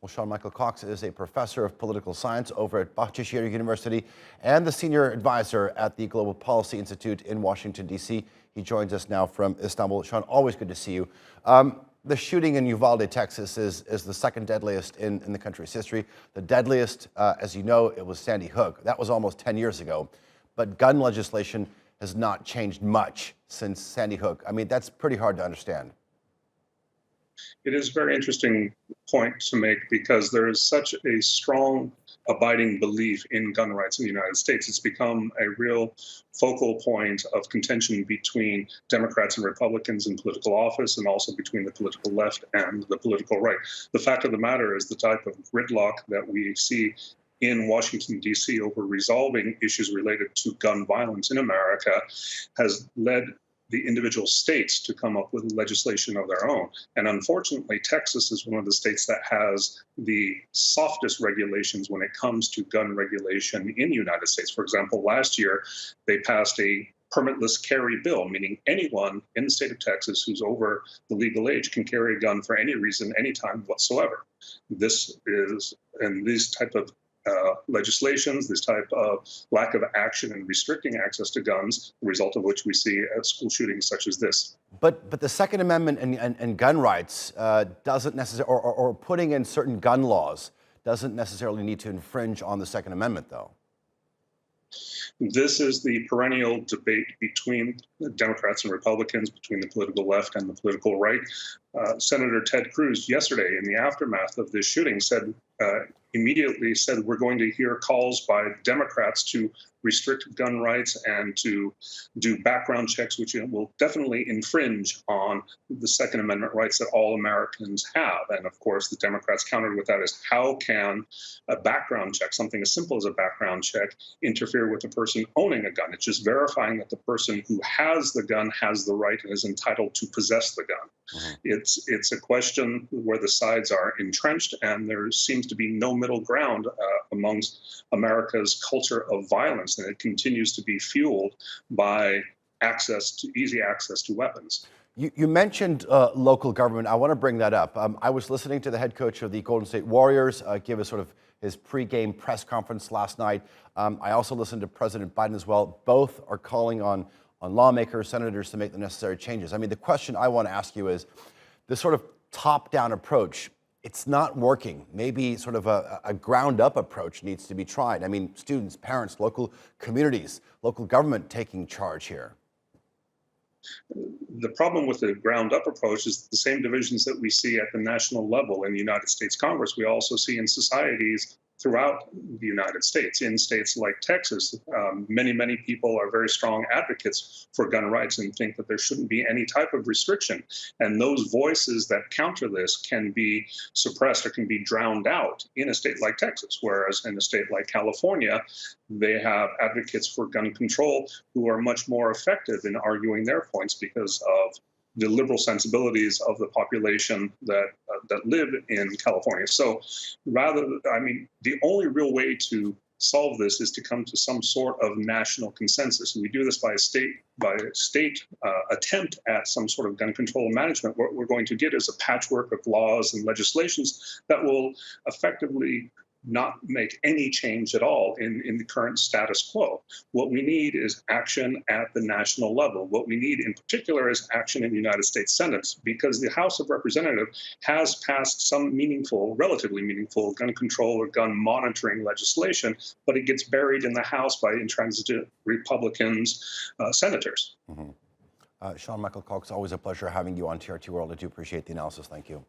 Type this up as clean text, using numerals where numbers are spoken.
Well, Michael Cox is a professor of political science over at Bahçeşehir University and the senior advisor at the Global Policy Institute in Washington, D.C. He joins us now from Istanbul. Sean, always good to see you. The shooting in Uvalde, Texas is the second deadliest in the country's history. The deadliest, as you know, it was Sandy Hook. That was almost 10 years ago. But gun legislation has not changed much since Sandy Hook. I mean, that's pretty hard to understand. It is a very interesting point to make because there is such a strong abiding belief in gun rights in the United States. It's become a real focal point of contention between Democrats and Republicans in political office, and also between the political left and the political right. The fact of the matter is the type of gridlock that we see in Washington, D.C. over resolving issues related to gun violence in America has led the individual states to come up with legislation of their own. And unfortunately, Texas is one of the states that has the softest regulations when it comes to gun regulation in the United States. For example, last year, they passed a permitless carry bill, meaning anyone in the state of Texas who's over the legal age can carry a gun for any reason, anytime whatsoever. This is, and these type of legislations, this type of lack of action in restricting access to guns, the result of which we see school shootings such as this. But the Second Amendment and gun rights doesn't necessarily, or putting in certain gun laws doesn't necessarily need to infringe on the Second Amendment, though. This is the perennial debate between the Democrats and Republicans, between the political left and the political right. Senator Ted Cruz yesterday, in the aftermath of this shooting, immediately said we're going to hear calls by Democrats to restrict gun rights and to do background checks, which will definitely infringe on the Second Amendment rights that all Americans have. And of course, the Democrats countered with that is, how can a background check, something as simple as a background check, interfere with the person owning a gun? It's just verifying that the person who has the gun has the right and is entitled to possess the gun. Mm-hmm. It's a question where the sides are entrenched, and there seems to be no middle ground amongst America's culture of violence, and it continues to be fueled by easy access to weapons. You mentioned local government. I want to bring that up. I was listening to the head coach of the Golden State Warriors give a sort of his pregame press conference last night. I also listened to President Biden as well. Both are calling on lawmakers, senators to make the necessary changes. I mean, the question I want to ask you is, this sort of top-down approach, it's not working. Maybe sort of a ground-up approach needs to be tried. I mean, students, parents, local communities, local government taking charge here. The problem with the ground-up approach is the same divisions that we see at the national level in the United States Congress, we also see in societies throughout the United States. In states like Texas, many people are very strong advocates for gun rights and think that there shouldn't be any type of restriction. And those voices that counter this can be suppressed or can be drowned out in a state like Texas, whereas in a state like California, they have advocates for gun control who are much more effective in arguing their points because of the liberal sensibilities of the population that live in California. So the only real way to solve this is to come to some sort of national consensus. And we do this by a state attempt at some sort of gun control management. What we're going to get is a patchwork of laws and legislations that will effectively not make any change at all in the current status quo. What we need is action at the national level. What we need in particular is action in the United States Senate, because the House of Representatives has passed some relatively meaningful gun control or gun monitoring legislation, but it gets buried in the House by intransigent Republicans, senators. Mm-hmm. Michael Cox, always a pleasure having you on TRT World. I do appreciate the analysis. Thank you.